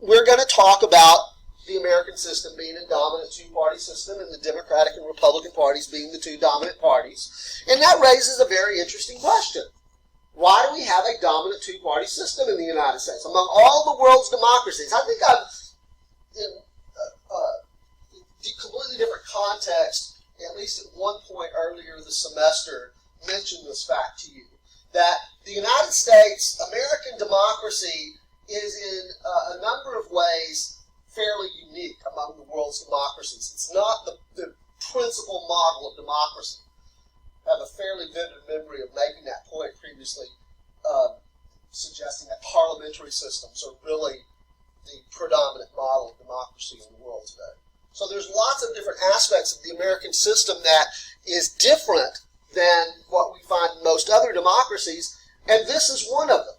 we're going to talk about the American system being a dominant two-party system and the Democratic and Republican parties being the two dominant parties. And that raises a very interesting question. Why do we have a dominant two-party system in the United States? Among all the world's democracies, I think I've, in a completely different context, at least at one point earlier this semester, mentioned this fact to you, that the United States, American democracy, is in a number of ways fairly unique among the world's democracies. It's not the principal model of democracy. I have a fairly vivid memory of making that point previously, suggesting that parliamentary systems are really the predominant model of democracy in the world today. So there's lots of different aspects of the American system that is different than what we find in most other democracies, and this is one of them.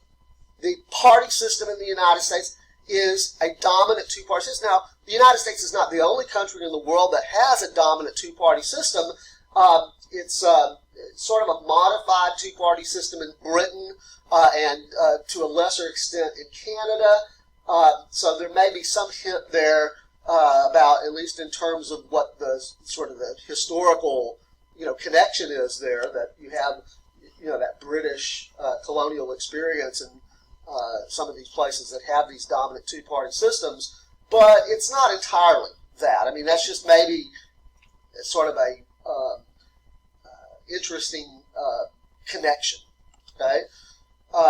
The party system in the United States is a dominant two-party system. Now, the United States is not the only country in the world that has a dominant two-party system. It's sort of a modified two-party system in Britain and to a lesser extent in Canada. So there may be some hint there about, at least in terms of what the sort of the historical connection is there, that you have that British colonial experience in some of these places that have these dominant two-party systems, but it's not entirely that. I mean, that's just maybe sort of a interesting connection. Okay,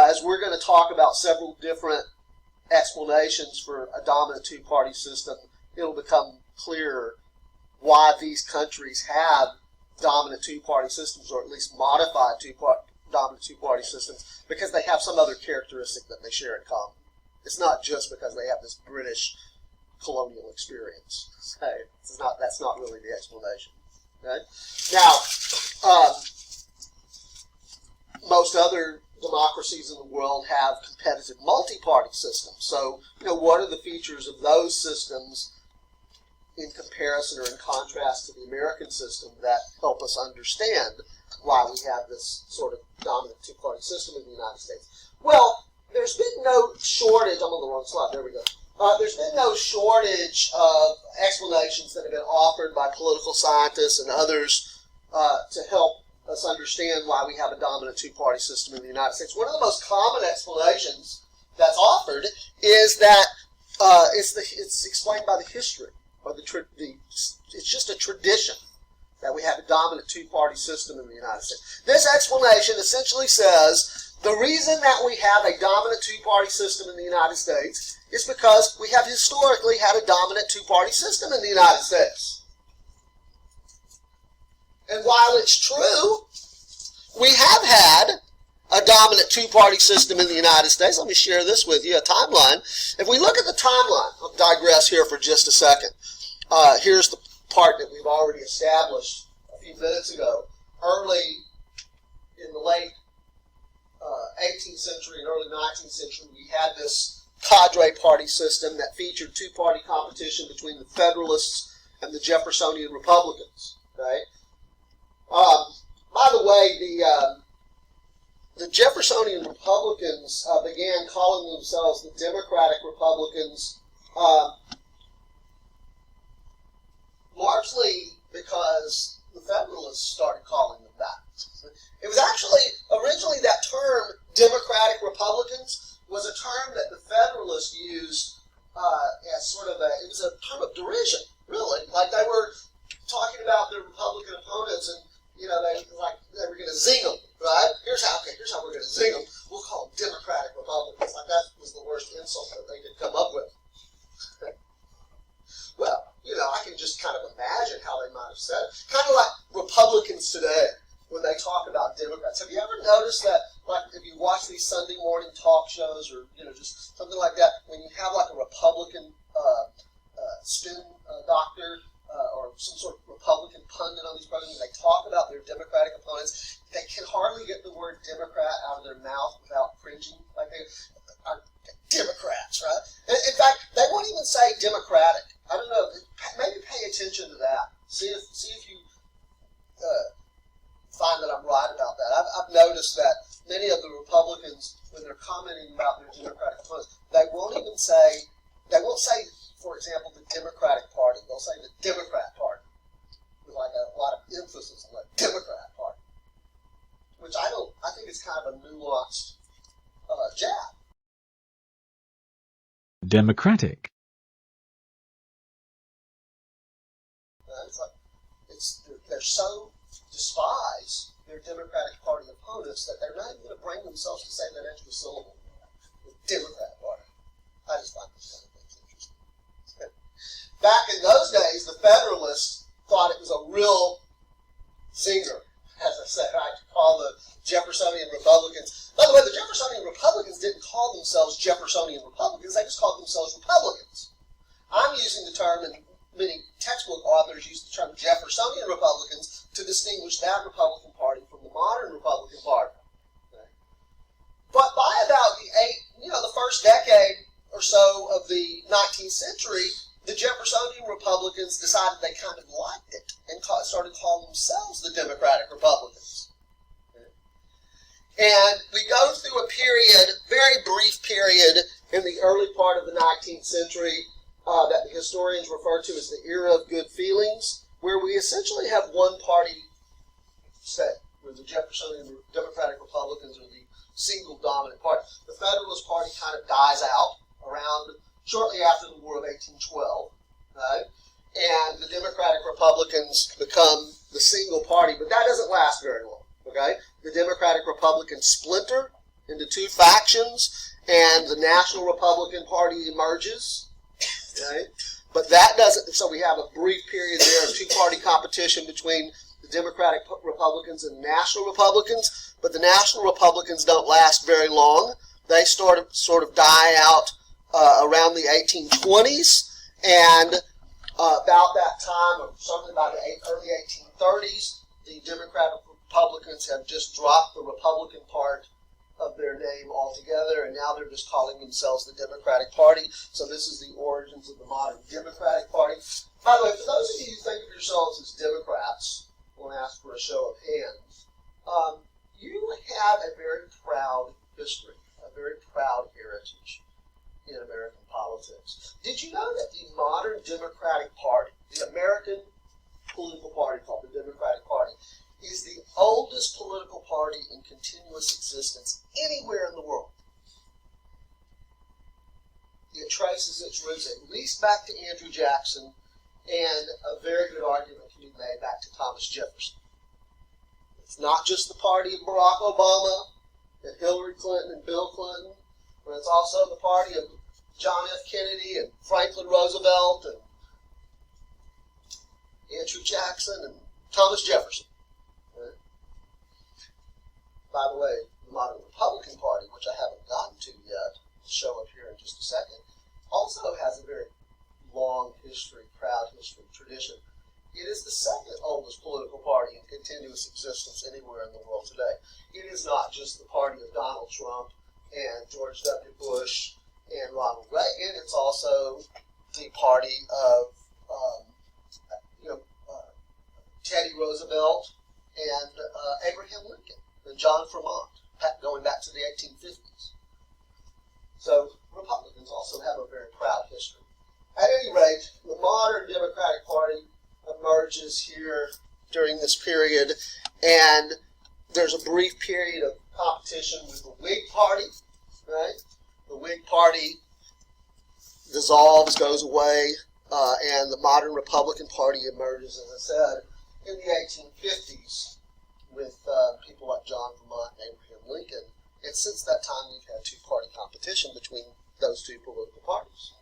as we're going to talk about several different explanations for a dominant two-party system, it'll become clearer why these countries have dominant two-party systems, or at least modified dominant two-party systems, because they have some other characteristic that they share in common. It's not just because they have this British colonial experience. Okay? That's not really the explanation. Okay? Now, most other democracies in the world have competitive multi-party systems. So, what are the features of those systems in comparison or in contrast to the American system that help us understand why we have this sort of dominant two-party system in the United States? Well, there's been no shortage. I'm on the wrong slide. There we go. There's been no shortage of explanations that have been offered by political scientists and others to help us understand why we have a dominant two-party system in the United States. One of the most common explanations that's offered is that it's explained by the history, or it's just a tradition that we have a dominant two-party system in the United States. This explanation essentially says the reason that we have a dominant two-party system in the United States is because we have historically had a dominant two-party system in the United States. And while it's true, we have had a dominant two-party system in the United States. Let me share this with you, a timeline. If we look at the timeline, I'll digress here for just a second. Here's the part that we've already established a few minutes ago. Early in the late 18th century and early 19th century, we had this cadre party system that featured two-party competition between the Federalists and the Jeffersonian Republicans. Okay? By the way, the Jeffersonian Republicans began calling themselves the Democratic Republicans, largely because the Federalists started calling them that. It was actually, originally that term, Democratic Republicans, was a term that the Federalists used as sort of it was a term of derision, really. Like they were talking about their Republican opponents, and they were going to zing them, right? Here's how we're going to zing them. We'll call them Democratic Republicans. Like that was the worst insult that they could come up with. Well, I can just kind of imagine how they might have said it. Kind of like Republicans today when they talk about Democrats. Have you ever noticed that, like, if you watch these Sunday morning talk shows or, just something like that, when you have like a Republican spin doctor or some sort of Republican pundit on these programs, they talk about their Democratic opponents, they can hardly get the word Democrat out of their mouth without cringing. Like they are Democrats, right? In fact, they won't even say Democratic. I don't know. Maybe pay attention to that. See if you find that I'm right about that. I've noticed that many of the Republicans, when they're commenting about their Democratic opponents, they won't say the Democrat Party, with like a lot of emphasis on the Democrat Party, which I think it's kind of a nuanced jab. Democratic. They're so despise their Democratic Party opponents that they're not even going to bring themselves to say that extra syllable. The Democrat Party. I just find this kind of things interesting. Back in those days, the Federalists thought it was a real zinger, as I said, right, to call the Jeffersonian Republicans. By the way, the Jeffersonian Republicans didn't call themselves Jeffersonian Republicans, they just called themselves Republicans. I'm using the term, and many textbook authors use the term Jeffersonian Republicans to distinguish that Republican Party from the modern Republican Party. Okay. But by about the first decade or so of the 19th century, the Jeffersonian Republicans decided they kind of liked it and started calling themselves the Democratic Republicans. Okay. And we go through a period, very brief period, in the early part of the 19th century that the historians refer to as the era of good feelings, where we essentially have one party state, where the Jeffersonian Democratic Republicans are the single dominant party. The Federalist Party kind of dies out around shortly after the War of 1812, right? And the Democratic Republicans become the single party, but that doesn't last very long, okay? The Democratic Republicans splinter into two factions, and the National Republican Party emerges, okay? But that doesn't, so we have a brief period there of two-party competition between the Democratic Republicans and the National Republicans, but the National Republicans don't last very long. They sort of die out around the 1820s, and about that time, or something about the early 1830s, the Democratic Republicans have just dropped the Republican part of their name altogether, and now they're just calling themselves the Democratic Party. So this is the origins of the modern Democratic Party. By the way, for those of you who think of yourselves as Democrats, I want to ask for a show of hands. You have a very proud history, a very proud heritage in American politics. Did you know that the modern Democratic Party, the American political party called the Democratic Party, is the oldest political party in continuous existence anywhere in the world? It traces its roots at least back to Andrew Jackson, and a very good argument can be made back to Thomas Jefferson. It's not just the party of Barack Obama and Hillary Clinton and Bill Clinton, but it's also the party of John F. Kennedy and Franklin Roosevelt and Andrew Jackson and Thomas Jefferson. Right? By the way, the modern Republican Party, which I haven't gotten to yet, I'll show up here in just a second, also has a very long history, proud history, tradition. It is the second oldest political party in continuous existence anywhere in the world today. It is not just the party of Donald Trump and George W. Bush and Ronald Reagan. It's also the party of Teddy Roosevelt and Abraham Lincoln and John Fremont, going back to the 1850s. So Republicans also have a very proud history. At any rate, the modern Democratic Party emerges here during this period, and there's a brief period of competition with the Whig Party, right? The Whig Party dissolves, goes away, and the modern Republican Party emerges, as I said, in the 1850s with people like John Fremont and Abraham Lincoln. And since that time, we've had two-party competition between those two political parties.